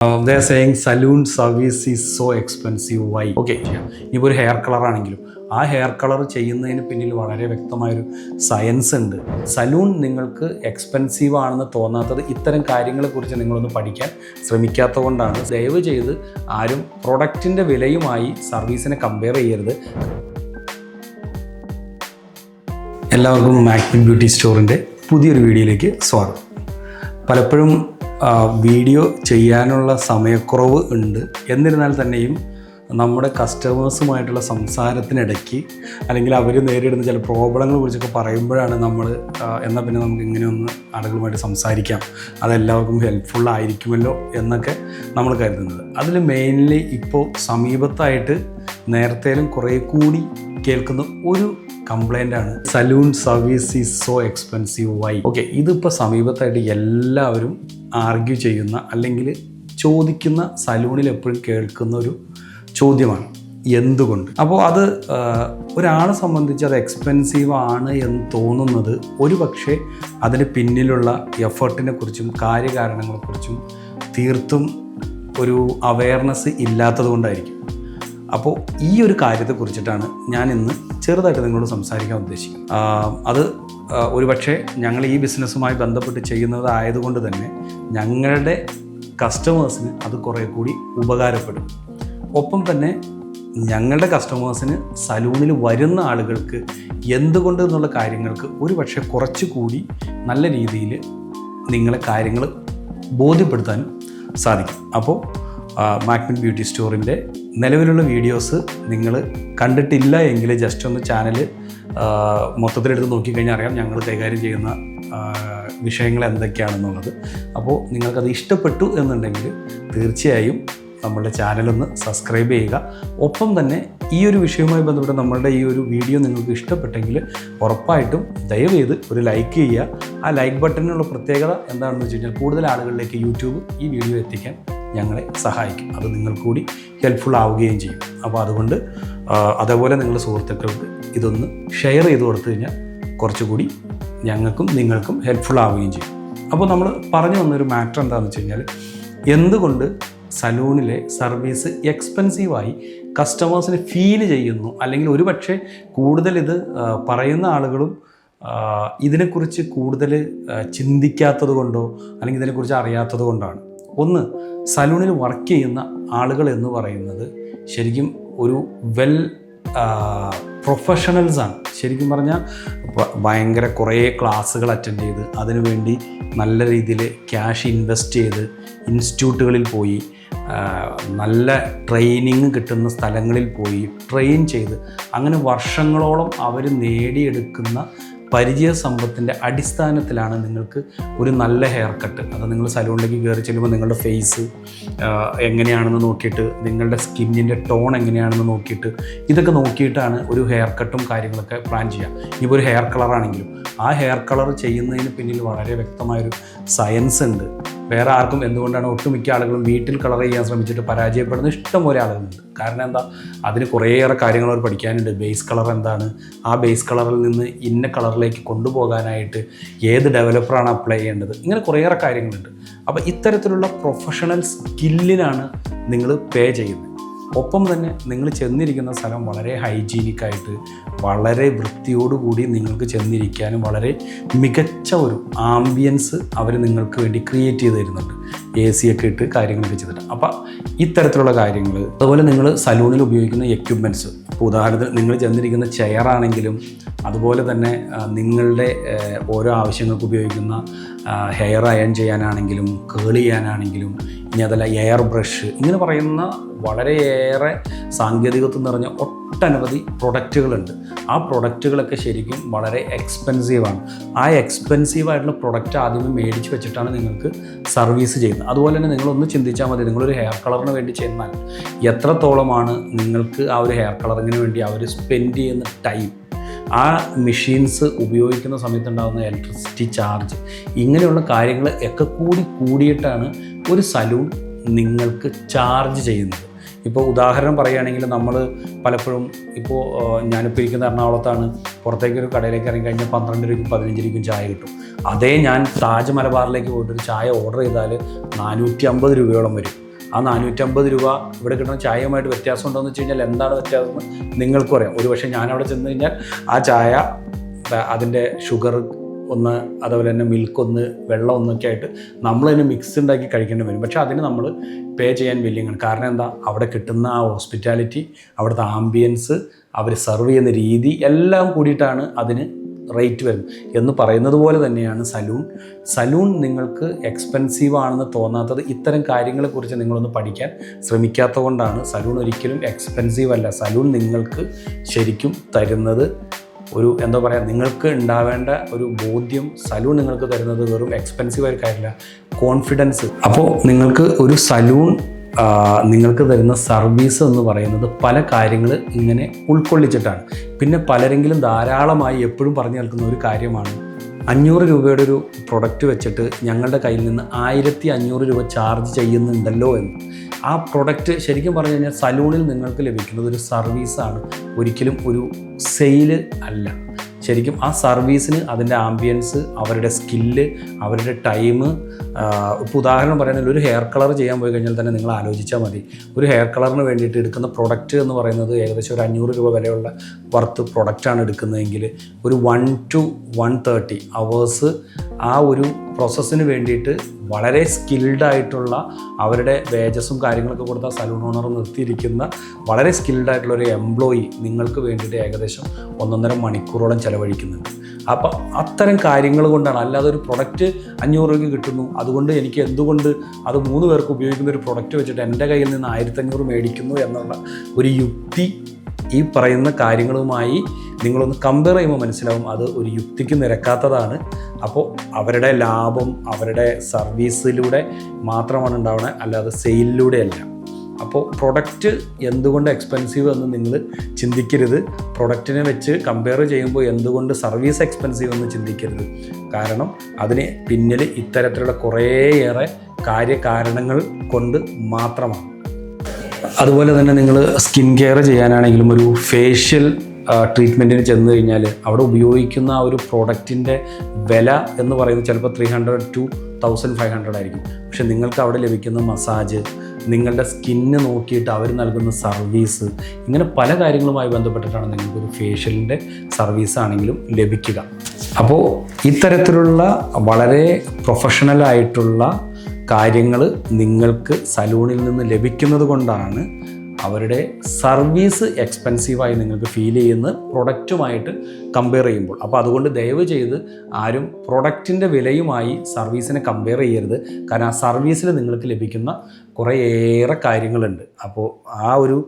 They are saying saloon service is so expensive. Why? Okay, ഇപ്പോൾ ഒരു hair colour ആണെങ്കിലും ആ ഹെയർ കളർ ചെയ്യുന്നതിന് പിന്നിൽ വളരെ വ്യക്തമായൊരു സയൻസ് ഉണ്ട്. സലൂൺ നിങ്ങൾക്ക് എക്സ്പെൻസീവ് ആണെന്ന് തോന്നാത്തത് ഇത്തരം കാര്യങ്ങളെക്കുറിച്ച് നിങ്ങളൊന്ന് പഠിക്കാൻ ശ്രമിക്കാത്തത് കൊണ്ടാണ്. ദയവ് ചെയ്ത് ആരും പ്രൊഡക്റ്റിൻ്റെ വിലയുമായി സർവീസിനെ കമ്പയർ ചെയ്യരുത്. എല്ലാവർക്കും മാക്മിൻ ബ്യൂട്ടി സ്റ്റോറിൻ്റെ പുതിയൊരു വീഡിയോയിലേക്ക് സ്വാഗതം. പലപ്പോഴും വീഡിയോ ചെയ്യാനുള്ള സമയക്കുറവ് ഉണ്ട്. എന്നിരുന്നാൽ തന്നെയും നമ്മുടെ കസ്റ്റമേഴ്സുമായിട്ടുള്ള സംസാരത്തിനിടയ്ക്ക് അല്ലെങ്കിൽ അവർ നേരിടുന്ന ചില പ്രോബ്ലങ്ങളെ കുറിച്ചൊക്കെ പറയുമ്പോഴാണ് നമ്മൾ എന്നാൽ പിന്നെ നമുക്ക് ഇങ്ങനെയൊന്ന് ആളുകളുമായിട്ട് സംസാരിക്കാം, അതെല്ലാവർക്കും ഹെൽപ്ഫുൾ ആയിരിക്കുമല്ലോ എന്നൊക്കെ നമ്മൾ കരുതുന്നത്. അതിൽ മെയിൻലി ഇപ്പോൾ സമീപത്തായിട്ട് നേരത്തേലും കുറേ കൂടി കേൾക്കുന്ന ഒരു കംപ്ലൈൻ്റാണ് salon service is so expensive. Why? Okay, ഇതിപ്പോൾ സമീപത്തായിട്ട് എല്ലാവരും ആർഗ്യൂ ചെയ്യുന്ന അല്ലെങ്കിൽ ചോദിക്കുന്ന, സലൂണിൽ എപ്പോഴും കേൾക്കുന്ന ഒരു ചോദ്യമാണ്, എന്തുകൊണ്ട്? അപ്പോൾ അത് ഒരാളെ സംബന്ധിച്ച് അത് എക്സ്പെൻസീവ് ആണ് എന്ന് തോന്നുന്നത് ഒരു പക്ഷേ അതിന് പിന്നിലുള്ള എഫേർട്ടിനെ കുറിച്ചും കാര്യകാരണങ്ങളെക്കുറിച്ചും തീർത്തും ഒരു അവയർനെസ് ഇല്ലാത്തത് കൊണ്ടായിരിക്കും. അപ്പോൾ ഈ ഒരു കാര്യത്തെക്കുറിച്ചിട്ടാണ് ഞാൻ ഇന്ന് ചെറുതായിട്ട് നിങ്ങളോട് സംസാരിക്കാൻ ഉദ്ദേശിക്കുന്നത്. അത് ഒരു പക്ഷേ ഞങ്ങൾ ഈ ബിസിനസ്സുമായി ബന്ധപ്പെട്ട് ചെയ്യുന്നതായതുകൊണ്ട് തന്നെ ഞങ്ങളുടെ കസ്റ്റമേഴ്സിന് അത് കുറേ കൂടി ഉപകാരപ്പെടും. ഒപ്പം തന്നെ ഞങ്ങളുടെ കസ്റ്റമേഴ്സിന് സലൂണിൽ വരുന്ന ആളുകൾക്ക് എന്തുകൊണ്ട് എന്നുള്ള കാര്യങ്ങൾക്ക് ഒരു പക്ഷേ കുറച്ചുകൂടി നല്ല രീതിയിൽ നിങ്ങളെ കാര്യങ്ങൾ ബോധ്യപ്പെടുത്താനും സാധിക്കും. അപ്പോൾ മാക്മിൻ ബ്യൂട്ടി സ്റ്റോറിൻ്റെ നിലവിലുള്ള വീഡിയോസ് നിങ്ങൾ കണ്ടിട്ടില്ല എങ്കിൽ ജസ്റ്റ് ഒന്ന് ചാനൽ മൊത്തത്തിലെടുത്ത് നോക്കിക്കഴിഞ്ഞാൽ അറിയാം ഞങ്ങൾ കൈകാര്യം ചെയ്യുന്ന വിഷയങ്ങൾ എന്തൊക്കെയാണെന്നുള്ളത്. അപ്പോൾ നിങ്ങൾക്കത് ഇഷ്ടപ്പെട്ടു എന്നുണ്ടെങ്കിൽ തീർച്ചയായും നമ്മളുടെ ചാനലൊന്ന് സബ്സ്ക്രൈബ് ചെയ്യുക. ഒപ്പം തന്നെ ഈ ഒരു വിഷയവുമായി ബന്ധപ്പെട്ട് നമ്മളുടെ ഈ ഒരു വീഡിയോ നിങ്ങൾക്ക് ഇഷ്ടപ്പെട്ടെങ്കിൽ ഉറപ്പായിട്ടും ദയവേത് ഒരു ലൈക്ക് ചെയ്യുക. ആ ലൈക്ക് ബട്ടണിനുള്ള പ്രത്യേകത എന്താണെന്ന് വെച്ച് കഴിഞ്ഞാൽ കൂടുതൽ ആളുകളിലേക്ക് യൂട്യൂബ് ഈ വീഡിയോ എത്തിക്കാൻ ഞങ്ങളെ സഹായിക്കും. അത് നിങ്ങൾക്ക് കൂടി ഹെൽപ്ഫുൾ ആവുകയും ചെയ്യും. അപ്പോൾ അതുകൊണ്ട് അതേപോലെ നിങ്ങളുടെ സുഹൃത്തുക്കൾക്ക് ഇതൊന്ന് ഷെയർ ചെയ്ത് കൊടുത്തു കഴിഞ്ഞാൽ കുറച്ചുകൂടി ഞങ്ങൾക്കും നിങ്ങൾക്കും ഹെൽപ്ഫുൾ ആവുകയും ചെയ്യും. അപ്പോൾ നമ്മൾ പറഞ്ഞു വന്നൊരു മാറ്റർ എന്താണെന്ന് വെച്ച് കഴിഞ്ഞാൽ, എന്തുകൊണ്ട് സലൂണിലെ സർവീസ് എക്സ്പെൻസീവായി കസ്റ്റമേഴ്സിന് ഫീൽ ചെയ്യുന്നു, അല്ലെങ്കിൽ ഒരു പക്ഷേ കൂടുതൽ ഇത് പറയുന്ന ആളുകളും ഇതിനെക്കുറിച്ച് കൂടുതൽ ചിന്തിക്കാത്തത് കൊണ്ടോ അല്ലെങ്കിൽ ഇതിനെക്കുറിച്ച് അറിയാത്തത് കൊണ്ടാണ്. ഒന്ന്, സലൂണിൽ വർക്ക് ചെയ്യുന്ന ആളുകൾ എന്ന് പറയുന്നത് ശരിക്കും ഒരു വെൽ പ്രൊഫഷണൽസാണ്. ശരിക്കും പറഞ്ഞാൽ ഭയങ്കര കുറേ ക്ലാസ്സുകൾ അറ്റൻഡ് ചെയ്ത് അതിനുവേണ്ടി നല്ല രീതിയിൽ ക്യാഷ് ഇൻവെസ്റ്റ് ചെയ്ത് ഇൻസ്റ്റിറ്റ്യൂട്ടുകളിൽ പോയി നല്ല ട്രെയിനിങ് കിട്ടുന്ന സ്ഥലങ്ങളിൽ പോയി ട്രെയിൻ ചെയ്ത് അങ്ങനെ വർഷങ്ങളോളം അവർ നേടിയെടുക്കുന്ന പരിചയ സമ്പത്തിൻ്റെ അടിസ്ഥാനത്തിലാണ് നിങ്ങൾക്ക് ഒരു നല്ല ഹെയർ കട്ട്. അത് നിങ്ങൾ സലൂണിലേക്ക് കയറി ചെല്ലുമ്പോൾ നിങ്ങളുടെ ഫേസ് എങ്ങനെയാണെന്ന് നോക്കിയിട്ട്, നിങ്ങളുടെ സ്കിന്നിൻ്റെ ടോൺ എങ്ങനെയാണെന്ന് നോക്കിയിട്ട്, ഇതൊക്കെ നോക്കിയിട്ടാണ് ഒരു ഹെയർ കട്ടും കാര്യങ്ങളൊക്കെ പ്ലാൻ ചെയ്യുക. ഇപ്പോൾ ഒരു ഹെയർ കളറാണെങ്കിലും ആ ഹെയർ കളർ ചെയ്യുന്നതിന് പിന്നിൽ വളരെ വ്യക്തമായൊരു സയൻസ് ഉണ്ട്. വേറെ ആർക്കും എന്തുകൊണ്ടാണ് ഒട്ടുമിക്ക ആളുകളും വീട്ടിൽ കളർ ചെയ്യാൻ ശ്രമിച്ചിട്ട് പരാജയപ്പെടുന്ന ഇഷ്ടംപോലെ ആളുകളുണ്ട്. കാരണം എന്താ, അതിന് കുറേയേറെ കാര്യങ്ങൾ അവർ പഠിക്കാനുണ്ട്. ബേസ് കളർ എന്താണ്, ആ ബേസ് കളറിൽ നിന്ന് ഇന്ന കളറിലേക്ക് കൊണ്ടുപോകാനായിട്ട് ഏത് ഡെവലപ്പറാണ് അപ്ലൈ ചെയ്യേണ്ടത്, ഇങ്ങനെ കുറേയേറെ കാര്യങ്ങളുണ്ട്. അപ്പോൾ ഇത്തരത്തിലുള്ള പ്രൊഫഷണൽ സ്കില്ലിനാണ് നിങ്ങൾ പേ ചെയ്യുന്നത്. ഒപ്പം തന്നെ നിങ്ങൾ ചെന്നിരിക്കുന്ന സ്ഥലം വളരെ ഹൈജീനിക്കായിട്ട് വളരെ വൃത്തിയോടുകൂടി നിങ്ങൾക്ക് ചെന്നിരിക്കാനും വളരെ മികച്ച ഒരു ആംബിയൻസ് അവർ നിങ്ങൾക്ക് വേണ്ടി ക്രിയേറ്റ് ചെയ്ത് തരുന്നുണ്ട്. AC ഒക്കെ ഇട്ട് കാര്യങ്ങളൊക്കെ ചെയ്തിട്ട്. അപ്പോൾ ഇത്തരത്തിലുള്ള കാര്യങ്ങൾ, അതുപോലെ നിങ്ങൾ സലൂണിൽ ഉപയോഗിക്കുന്ന എക്യുപ്മെൻറ്റ്സ്, ഇപ്പോൾ ഉദാഹരണത്തിന് നിങ്ങൾ ചെന്നിരിക്കുന്ന ചെയറാണെങ്കിലും അതുപോലെ തന്നെ നിങ്ങളുടെ ഓരോ ആവശ്യങ്ങൾക്ക് ഉപയോഗിക്കുന്ന ഹെയർ അയൺ ചെയ്യാനാണെങ്കിലും കേൾ ചെയ്യാനാണെങ്കിലും ഇനി അതല്ല എയർ ബ്രഷ്, ഇങ്ങനെ പറയുന്ന വളരെയേറെ സാങ്കേതികത്വം നിറഞ്ഞ ഒട്ടനവധി പ്രൊഡക്റ്റുകളുണ്ട്. ആ പ്രൊഡക്റ്റുകളൊക്കെ ശരിക്കും വളരെ എക്സ്പെൻസീവാണ്. ആ എക്സ്പെൻസീവായിട്ടുള്ള പ്രൊഡക്റ്റ് ആദ്യമേ മേടിച്ച് വെച്ചിട്ടാണ് നിങ്ങൾക്ക് സർവീസ് ചെയ്യുന്നത്. അതുപോലെ തന്നെ നിങ്ങളൊന്ന് ചിന്തിച്ചാൽ മതി, നിങ്ങളൊരു ഹെയർ കളറിന് വേണ്ടി ചെന്നാൽ എത്രത്തോളമാണ് നിങ്ങൾക്ക് ആ ഒരു ഹെയർ കളറിങ്ങിന് വേണ്ടി അവർ സ്പെൻഡ് ചെയ്യുന്ന ടൈം, ആ മെഷീൻസ് ഉപയോഗിക്കുന്ന സമയത്തുണ്ടാകുന്ന ഇലക്ട്രിസിറ്റി ചാർജ്, ഇങ്ങനെയുള്ള കാര്യങ്ങൾ ഒക്കെ കൂടിയിട്ടാണ് ഒരു സലൂൺ നിങ്ങൾക്ക് ചാർജ് ചെയ്യുന്നത്. ഇപ്പോൾ ഉദാഹരണം പറയുകയാണെങ്കിൽ നമ്മൾ പലപ്പോഴും ഇപ്പോൾ ഞാനിപ്പോൾ ഇരിക്കുന്ന എറണാകുളത്താണ്, പുറത്തേക്കൊരു കടയിലേക്ക് ഇറങ്ങി കഴിഞ്ഞാൽ 12 രൂപയ്ക്കും 15 രൂപയ്ക്കും ചായ കിട്ടും. അതേ ഞാൻ താജ് മലബാറിലേക്ക് പോയിട്ടൊരു ചായ ഓർഡർ ചെയ്താൽ 450 രൂപയോളം വരും. ആ 450 രൂപ ഇവിടെ കിട്ടുന്ന ചായയുമായിട്ട് വ്യത്യാസം ഉണ്ടോ എന്ന് വെച്ച് കഴിഞ്ഞാൽ എന്താണ് വ്യത്യാസം നിങ്ങൾക്കും അറിയാം. ഒരു പക്ഷേ ഞാനവിടെ ചെന്ന് കഴിഞ്ഞാൽ ആ ചായ അതിൻ്റെ ഷുഗർ ഒന്ന്, അതുപോലെ തന്നെ മിൽക്കൊന്ന്, വെള്ളം ഒന്നൊക്കെ ആയിട്ട് നമ്മൾ തന്നെ മിക്സ് ഉണ്ടാക്കി കഴിക്കേണ്ടി വരും. പക്ഷേ അതിന് നമ്മൾ പേ ചെയ്യാൻ വില്ലിങ്ങാണ്. കാരണം എന്താ, അവിടെ കിട്ടുന്ന ആ ഹോസ്പിറ്റാലിറ്റി, അവിടുത്തെ ആംബിയൻസ്, അവർ സെർവ് ചെയ്യുന്ന രീതി എല്ലാം കൂടിയിട്ടാണ് അതിന് റേറ്റ് വരും. എന്ന് പറയുന്നത് പോലെ തന്നെയാണ് സലൂൺ നിങ്ങൾക്ക് എക്സ്പെൻസീവ് ആണെന്ന് തോന്നാത്തത് ഇത്തരം കാര്യങ്ങളെക്കുറിച്ച് നിങ്ങളൊന്ന് പഠിക്കാൻ ശ്രമിക്കാത്തത് കൊണ്ടാണ്. സലൂൺ ഒരിക്കലും എക്സ്പെൻസീവ് അല്ല. സലൂൺ നിങ്ങൾക്ക് ശരിക്കും തരുന്നത് ഒരു എന്താ പറയുക, നിങ്ങൾക്ക് ഉണ്ടാവേണ്ട ഒരു ബോധ്യം സലൂൺ നിങ്ങൾക്ക് തരുന്നത് വെറും എക്സ്പെൻസീവായ കാര്യമില്ല, കോൺഫിഡൻസ്. അപ്പോൾ നിങ്ങൾക്ക് ഒരു സലൂൺ നിങ്ങൾക്ക് തരുന്ന സർവീസ് എന്ന് പറയുന്നത് പല കാര്യങ്ങൾ ഇങ്ങനെ ഉൾക്കൊള്ളിച്ചിട്ടാണ്. പിന്നെ പലരെങ്കിലും ധാരാളമായി എപ്പോഴും പറഞ്ഞു കേൾക്കുന്ന ഒരു കാര്യമാണ് 500 രൂപയുടെ ഒരു പ്രൊഡക്റ്റ് വെച്ചിട്ട് ഞങ്ങളുടെ കയ്യിൽ നിന്ന് 1500 രൂപ ചാർജ് ചെയ്യുന്നുണ്ടല്ലോ എന്ന്. ആ പ്രൊഡക്റ്റ് ശരിക്കും പറഞ്ഞു കഴിഞ്ഞാൽ സലൂണിൽ നിങ്ങൾക്ക് ലഭിക്കുന്നത് ഒരു സർവീസാണ്, ഒരിക്കലും ഒരു സെയില് അല്ല. ശരിക്കും ആ സർവീസിന് അതിൻ്റെ ആംബിയൻസ്, അവരുടെ സ്കില്ല്, അവരുടെ ടൈം. ഇപ്പോൾ ഉദാഹരണം പറയുകയാണെങ്കിൽ ഒരു ഹെയർ കളർ ചെയ്യാൻ പോയി കഴിഞ്ഞാൽ തന്നെ നിങ്ങൾ ആലോചിച്ചാൽ മതി. ഒരു ഹെയർ കളറിന് വേണ്ടിയിട്ട് എടുക്കുന്ന പ്രൊഡക്റ്റ് എന്ന് പറയുന്നത് ഏകദേശം ഒരു 500 രൂപ വിലയുള്ള വർത്ത് പ്രൊഡക്റ്റാണ് എടുക്കുന്നതെങ്കിൽ ഒരു 1 to 130 hours ആ ഒരു പ്രോസസ്സിന് വേണ്ടിയിട്ട് വളരെ സ്കിൽഡായിട്ടുള്ള, അവരുടെ വേജസും കാര്യങ്ങളൊക്കെ കൊടുത്ത സലൂൺ ഓണർ നിർത്തിയിരിക്കുന്ന വളരെ സ്കിൽഡായിട്ടുള്ള ഒരു എംപ്ലോയി നിങ്ങൾക്ക് വേണ്ടിയിട്ട് ഏകദേശം 1.5 മണിക്കൂറോളം ചിലവഴിക്കുന്നുണ്ട്. അപ്പം അത്തരം കാര്യങ്ങൾ കൊണ്ടാണ്. അല്ലാതെ ഒരു പ്രൊഡക്റ്റ് 500 രൂപയ്ക്ക് കിട്ടുന്നു, അതുകൊണ്ട് എനിക്ക് എന്തുകൊണ്ട് അത് 3 പേർക്ക് ഉപയോഗിക്കുന്ന ഒരു പ്രൊഡക്റ്റ് വെച്ചിട്ട് എൻ്റെ കയ്യിൽ നിന്ന് 1500 മേടിക്കുന്നു എന്നുള്ള ഒരു യുക്തി ഈ പറയുന്ന കാര്യങ്ങളുമായി നിങ്ങളൊന്ന് കമ്പയർ ചെയ്യുമ്പോൾ മനസ്സിലാവും അത് ഒരു യുക്തിക്ക് നിരക്കാത്തതാണ്. അപ്പോൾ അവരുടെ ലാഭം അവരുടെ സർവീസിലൂടെ മാത്രമാണ് ഉണ്ടാവുന്നത്, അല്ലാതെ സെയിലിലൂടെയല്ല. അപ്പോൾ പ്രൊഡക്റ്റ് എന്തുകൊണ്ട് എക്സ്പെൻസീവ് എന്ന് നിങ്ങൾ ചിന്തിക്കരുത്. പ്രൊഡക്റ്റിനെ വെച്ച് കമ്പയർ ചെയ്യുമ്പോൾ എന്തുകൊണ്ട് സർവീസ് എക്സ്പെൻസീവ് എന്ന് ചിന്തിക്കരുത്. കാരണം അതിന് പിന്നിൽ ഇത്തരത്തിലുള്ള കുറേയേറെ കാര്യകാരണങ്ങൾ കൊണ്ട് മാത്രമാണ്. അതുപോലെ തന്നെ നിങ്ങൾ സ്കിൻ കെയർ ചെയ്യാനാണെങ്കിലും ഒരു ഫേഷ്യൽ ട്രീറ്റ്മെൻറ്റിന് ചെന്ന് കഴിഞ്ഞാൽ അവിടെ ഉപയോഗിക്കുന്ന ആ ഒരു പ്രോഡക്റ്റിൻ്റെ വില എന്ന് പറയുന്നത് ചിലപ്പോൾ 300 to 1500 ആയിരിക്കും. പക്ഷെ നിങ്ങൾക്ക് അവിടെ ലഭിക്കുന്ന മസാജ്, നിങ്ങളുടെ സ്കിന്ന് നോക്കിയിട്ട് അവർ നൽകുന്ന സർവീസ്, ഇങ്ങനെ പല കാര്യങ്ങളുമായി ബന്ധപ്പെട്ടിട്ടാണ് നിങ്ങൾക്കൊരു ഫേഷ്യലിൻ്റെ സർവീസ് ആണെങ്കിലും ലഭിക്കുക. അപ്പോൾ ഇത്തരത്തിലുള്ള വളരെ പ്രൊഫഷണലായിട്ടുള്ള കാര്യങ്ങൾ നിങ്ങൾക്ക് സലൂണിൽ നിന്ന് ലഭിക്കുന്നത് കൊണ്ടാണ് അവരുടെ സർവീസ് എക്സ്പെൻസീവായി നിങ്ങൾക്ക് ഫീൽ ചെയ്യുന്നത് പ്രൊഡക്റ്റുമായിട്ട് കമ്പയർ ചെയ്യുമ്പോൾ. അപ്പോൾ അതുകൊണ്ട് ദയവ് ചെയ്ത് ആരും പ്രൊഡക്റ്റിൻ്റെ വിലയുമായി സർവീസിനെ കമ്പയർ ചെയ്യരുത്. കാരണം ആ സർവീസിൽ നിങ്ങൾക്ക് ലഭിക്കുന്ന കുറേയേറെ കാര്യങ്ങളുണ്ട്. അപ്പോൾ ആ ഒരു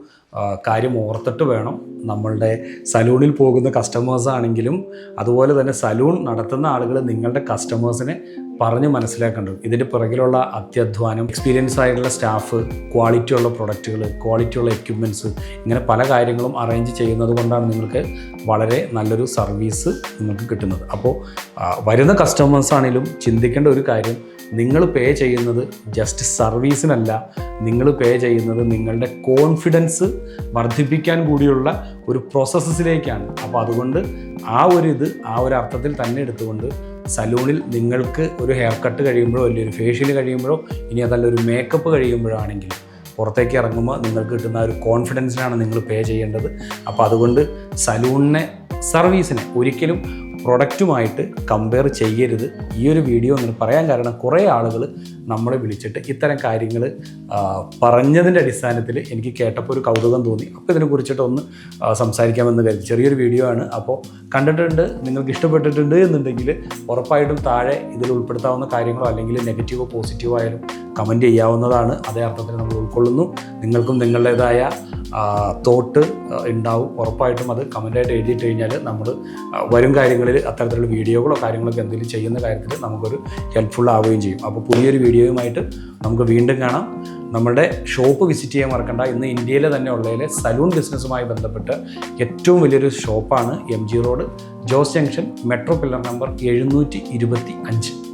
കാര്യം ഓർത്തിട്ട് വേണം നമ്മളുടെ സലൂണിൽ പോകുന്ന കസ്റ്റമേഴ്സ് ആണെങ്കിലും അതുപോലെ തന്നെ സലൂൺ നടത്തുന്ന ആളുകൾ നിങ്ങളുടെ കസ്റ്റമേഴ്സിനെ പറഞ്ഞ് മനസ്സിലാക്കേണ്ടത്. ഇതിൻ്റെ പുറകിലുള്ള അത്യധ്വാനം, എക്സ്പീരിയൻസ് ആയിട്ടുള്ള സ്റ്റാഫ്, ക്വാളിറ്റി ഉള്ള പ്രൊഡക്റ്റുകൾ, ക്വാളിറ്റി ഉള്ള എക്യുപ്മെൻറ്റ്സ്, ഇങ്ങനെ പല കാര്യങ്ങളും അറേഞ്ച് ചെയ്യുന്നത് കൊണ്ടാണ് നിങ്ങൾക്ക് വളരെ നല്ലൊരു സർവീസ് നിങ്ങൾക്ക് കിട്ടുന്നത്. അപ്പോൾ വരുന്ന കസ്റ്റമേഴ്സ് ആണെങ്കിലും ചിന്തിക്കേണ്ട ഒരു കാര്യം, നിങ്ങൾ പേ ചെയ്യുന്നത് ജസ്റ്റ് സർവീസിനല്ല, നിങ്ങൾ പേ ചെയ്യുന്നത് നിങ്ങളുടെ കോൺഫിഡൻസ് വർദ്ധിപ്പിക്കാൻ കൂടിയുള്ള ഒരു പ്രോസസ്സിലേക്കാണ്. അപ്പോൾ അതുകൊണ്ട് ആ ഒരു അർത്ഥത്തിൽ തന്നെ എടുത്തുകൊണ്ട് സലൂണിൽ നിങ്ങൾക്ക് ഒരു ഹെയർ കട്ട് കഴിയുമ്പോഴോ വലിയൊരു ഫേഷ്യൽ കഴിയുമ്പോഴോ ഇനി അതല്ല ഒരു മേക്കപ്പ് കഴിയുമ്പോഴാണെങ്കിലും പുറത്തേക്ക് ഇറങ്ങുമ്പോൾ നിങ്ങൾക്ക് കിട്ടുന്ന ഒരു കോൺഫിഡൻസിനാണ് നിങ്ങൾ പേ ചെയ്യേണ്ടത്. അപ്പോൾ അതുകൊണ്ട് സലൂണിനെ, സർവീസിനെ ഒരിക്കലും പ്രൊഡക്റ്റുമായിട്ട് കമ്പയർ ചെയ്യരുത്. ഈ ഒരു വീഡിയോ അങ്ങനെ പറയാൻ കാരണം കുറേ ആളുകൾ നമ്മളെ വിളിച്ചിട്ട് ഇത്തരം കാര്യങ്ങൾ പറഞ്ഞതിൻ്റെ അടിസ്ഥാനത്തിൽ എനിക്ക് കേട്ടപ്പോൾ ഒരു കൗതുകം തോന്നി. അപ്പോൾ ഇതിനെക്കുറിച്ചിട്ട് ഒന്ന് സംസാരിക്കാമെന്ന് കരുതി. ചെറിയൊരു വീഡിയോ ആണ്. അപ്പോൾ കണ്ടിട്ടുണ്ട്, നിങ്ങൾക്ക് ഇഷ്ടപ്പെട്ടിട്ടുണ്ട് എന്നുണ്ടെങ്കിൽ ഉറപ്പായിട്ടും താഴെ ഇതിൽ ഉൾപ്പെടുത്താവുന്ന കാര്യങ്ങളോ അല്ലെങ്കിൽ നെഗറ്റീവോ പോസിറ്റീവോ ആയാലും കമൻറ്റ് ചെയ്യാവുന്നതാണ്. അതേ അർത്ഥത്തിൽ നമ്മൾ ഉൾക്കൊള്ളുന്നു. നിങ്ങൾക്കും നിങ്ങളുടേതായ തോട്ട് ഉണ്ടാവും. ഉറപ്പായിട്ടും അത് കമൻറ്റായിട്ട് എഴുതിയിട്ട് കഴിഞ്ഞാൽ നമ്മൾ വരും കാര്യങ്ങളിൽ അത്തരത്തിലുള്ള വീഡിയോകളോ കാര്യങ്ങളൊക്കെ എന്തെങ്കിലും ചെയ്യുന്ന കാര്യത്തിൽ നമുക്കൊരു ഹെൽപ്ഫുൾ ആവുകയും ചെയ്യും. അപ്പോൾ പുതിയൊരു വീഡിയോയുമായിട്ട് നമുക്ക് വീണ്ടും കാണാം. നമ്മുടെ ഷോപ്പ് വിസിറ്റ് ചെയ്യാൻ മറക്കണ്ട. ഇന്ന് ഇന്ത്യയിലെ തന്നെ ഉള്ളതിലെ സലൂൺ ബിസിനസ്സുമായി ബന്ധപ്പെട്ട് ഏറ്റവും വലിയൊരു ഷോപ്പാണ് MG road, Jose junction, metro pillar number 725.